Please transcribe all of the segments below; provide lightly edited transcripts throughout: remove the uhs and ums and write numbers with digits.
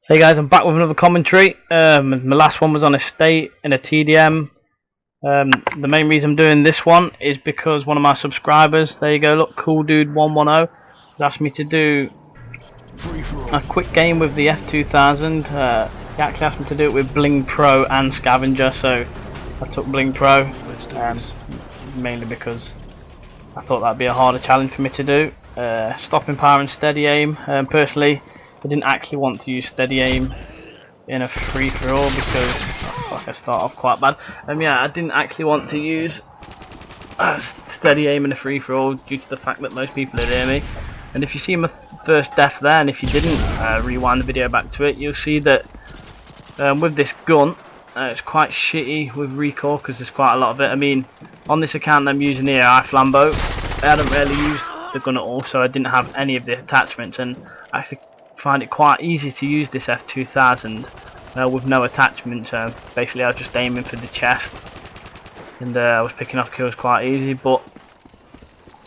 Hey guys, I'm back with another commentary. My last one was on estate in a TDM. The main reason I'm doing this one is because one of my subscribers, there you go, look, Cooldood110, has asked me to do a quick game with the F2000. He actually asked me to do it with Bling Pro and Scavenger, so I took Bling Pro, mainly because I thought that'd be a harder challenge for me to do. Stopping power and steady aim. Personally, I didn't actually want to use steady aim in a free-for-all because I start off quite bad. Yeah, I didn't actually want to use steady aim in a free-for-all due to the fact that most people would hear me. And if you see my first death there, and if you didn't rewind the video back to it, you'll see that with this gun, it's quite shitty with recoil because there's quite a lot of it. I mean, on this account I'm using here, I Flambeau, I hadn't really used the gun at all, so I didn't have any of the attachments, and I actually find it quite easy to use this F2000 with no attachments. Basically I was just aiming for the chest and I was picking off kills quite easy, but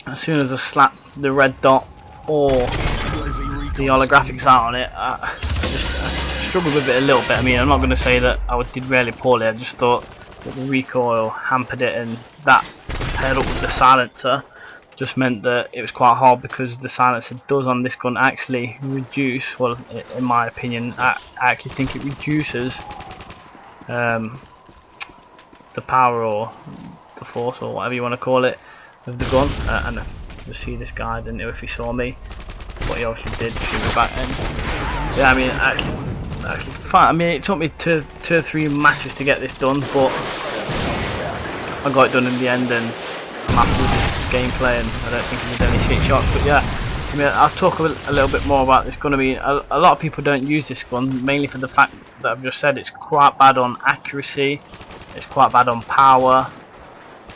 as soon as I slapped the red dot or the holographics out on it, I struggled with it a little bit. I mean, I'm not going to say that I did really poorly, I just thought that the recoil hampered it, and that paired up with the silencer just meant that it was quite hard because the silencer does on this gun actually reduce, well, in my opinion, I actually think it reduces the power or the force or whatever you want to call it of the gun. And you see this guy, I didn't know if he saw me, but he obviously did shoot me back then. Yeah, I mean, actually fine. I mean, it took me two or three matches to get this done, but I got it done in the end, and I'm happy with this gameplay, and I don't think there's any shit shots. But yeah, I mean, I'll talk a little bit more about this gun. I mean, a lot of people don't use this gun, mainly for the fact that I've just said it's quite bad on accuracy, it's quite bad on power,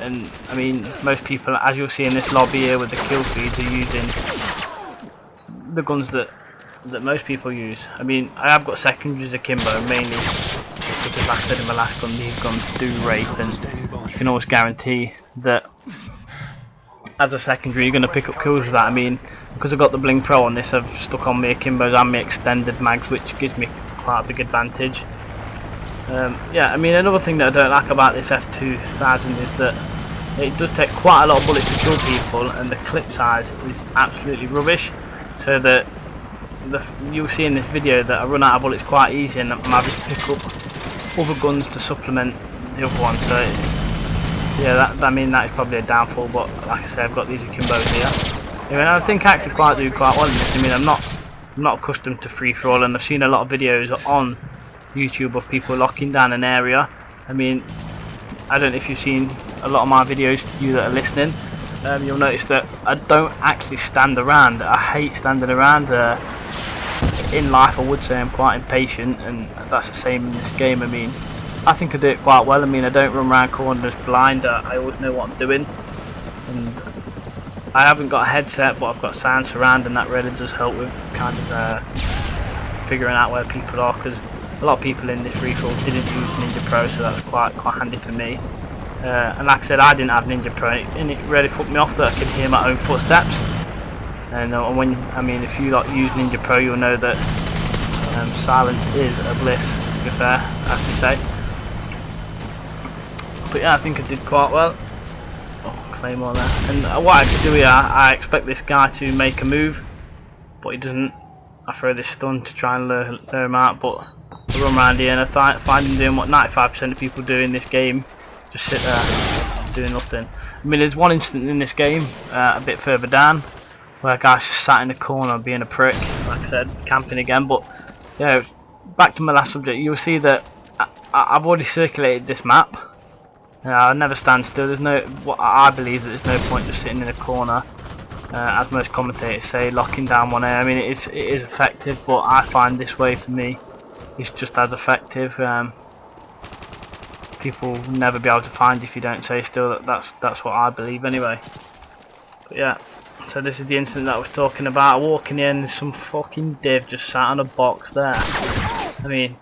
and I mean, most people, as you'll see in this lobby here with the kill feeds, are using the guns that most people use. I mean, I have got secondaries akimbo, mainly because, like I said in my last gun, these guns do rape, and you can always guarantee that as a secondary you're going to pick up kills with that. I mean, because I've got the Bling Pro on this, I've stuck on my akimbos and my extended mags, which gives me quite a big advantage. Yeah, I mean, another thing that I don't like about this F2000 is that it does take quite a lot of bullets to kill people, and the clip size is absolutely rubbish, so that you'll see in this video that I run out of bullets quite easy, and I'm having to pick up other guns to supplement the other one. So yeah, I mean, that is probably a downfall, but like I said, I've got these akimbos here. I mean, I think I actually do quite well in this. I mean, I'm not accustomed to free-for-all, and I've seen a lot of videos on YouTube of people locking down an area. I mean, I don't know if you've seen a lot of my videos, you that are listening, you'll notice that I don't actually stand around. I hate standing around. In life, I would say I'm quite impatient, and that's the same in this game. I mean, I think I do it quite well. I mean, I don't run around corners blind. I always know what I'm doing, and I haven't got a headset, but I've got sound surround, and that really does help with kind of figuring out where people are, because a lot of people in this free-for-all didn't use Ninja Pro, so that was quite handy for me. And like I said, I didn't have Ninja Pro, and it really fucked me off that I could hear my own footsteps. And when, I mean, if you use Ninja Pro, you'll know that silence is a bliss, to be fair, I have to say. But yeah, I think I did quite well. Oh, claymore there. And what I could do here, I expect this guy to make a move, but he doesn't. I throw this stun to try and lure him out, but I run around here and I find him doing what 95% of people do in this game, just sit there doing nothing. I mean, there's one incident in this game, a bit further down, where a guy's just sat in the corner being a prick, like I said, camping again. But yeah, back to my last subject, you'll see that I've already circulated this map. I never stand still. There's no, I believe that there's no point just sitting in a corner, as most commentators say, locking down one area. I mean, it is effective, but I find this way for me is just as effective. People will never be able to find you if you don't stay still. That's what I believe anyway. But yeah, so this is the incident that I was talking about. I walk in here and there's some fucking div just sat on a box there. I mean,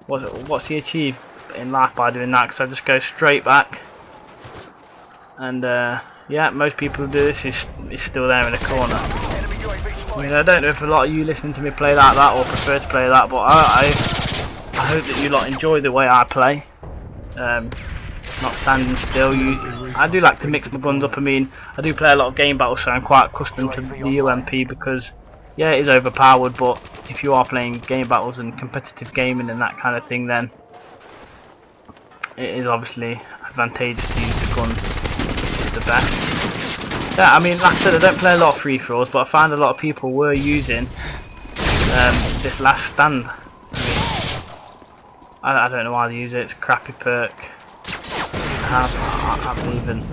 what's he achieved in life by doing that? Because I just go straight back, and yeah, most people who do this is still there in the corner. I mean, I don't know if a lot of you listening to me play like that or prefer to play that, but I hope that you lot enjoy the way I play. Not standing still. I do like to mix my guns up. I mean, I do play a lot of game battles, so I'm quite accustomed to the UMP because, yeah, it is overpowered, but if you are playing game battles and competitive gaming and that kind of thing, then it is obviously advantageous to use the gun, which is the best. Yeah, I mean, like I said, I don't play a lot of free-for-alls, but I find a lot of people were using this last stand. I don't know why they use it. It's a crappy perk. I believe in.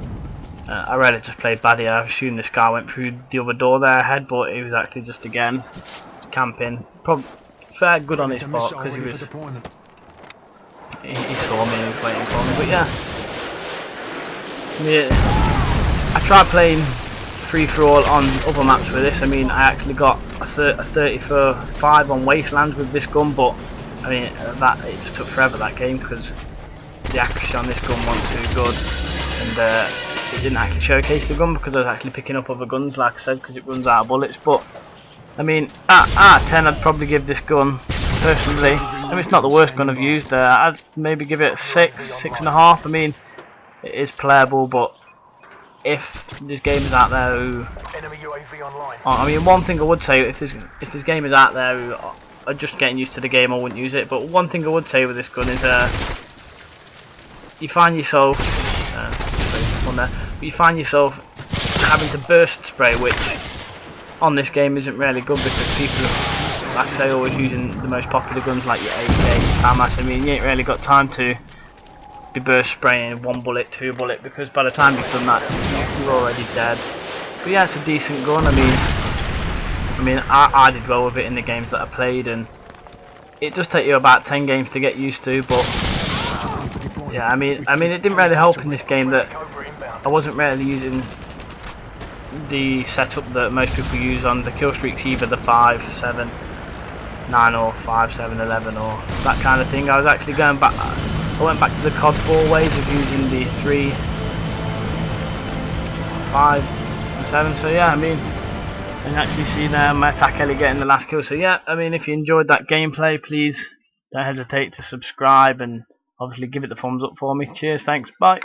I really just played bad here. I assume this guy went through the other door there ahead, but he was actually just again camping. Probably fair good on his part because he saw me and he was waiting for me. But yeah, I tried playing free for all on other maps with this. I mean, I actually got a 30-for-5 on Wasteland with this gun, but I mean it just took forever that game because the accuracy on this gun wasn't too good, and it didn't actually showcase the gun because I was actually picking up other guns, like I said, because it runs out of bullets. But I mean, out of 10, I'd probably give this gun, personally, I mean, it's not the worst gun I've used. I'd maybe give it a 6, 6.5. I mean, it is playable, but if there's gamers out there who, I mean, one thing I would say, if there's gamers out there who are just getting used to the game, I wouldn't use it. But one thing I would say with this gun is, you find yourself, having to burst spray, which on this game isn't really good because people, like I say, always using the most popular guns like your AK, Hamas. I mean, you ain't really got time to be burst spraying 1 bullet, 2 bullet, because by the time you've done that, you're already dead. But yeah, it's a decent gun. I mean, I did well with it in the games that I played, and it does take you about 10 games to get used to, but yeah, I mean, it didn't really help in this game that I wasn't really using the setup that most people use on the kill streaks, either the 5, 7, 9 or 5, 7, 11 or that kind of thing. I was actually going back, I went back to the COD 4 ways of using the 3, 5 and 7, so yeah, I mean, you can actually see there my attack heli getting the last kill. So yeah, I mean, if you enjoyed that gameplay, please don't hesitate to subscribe and obviously give it the thumbs up for me. Cheers, thanks, bye.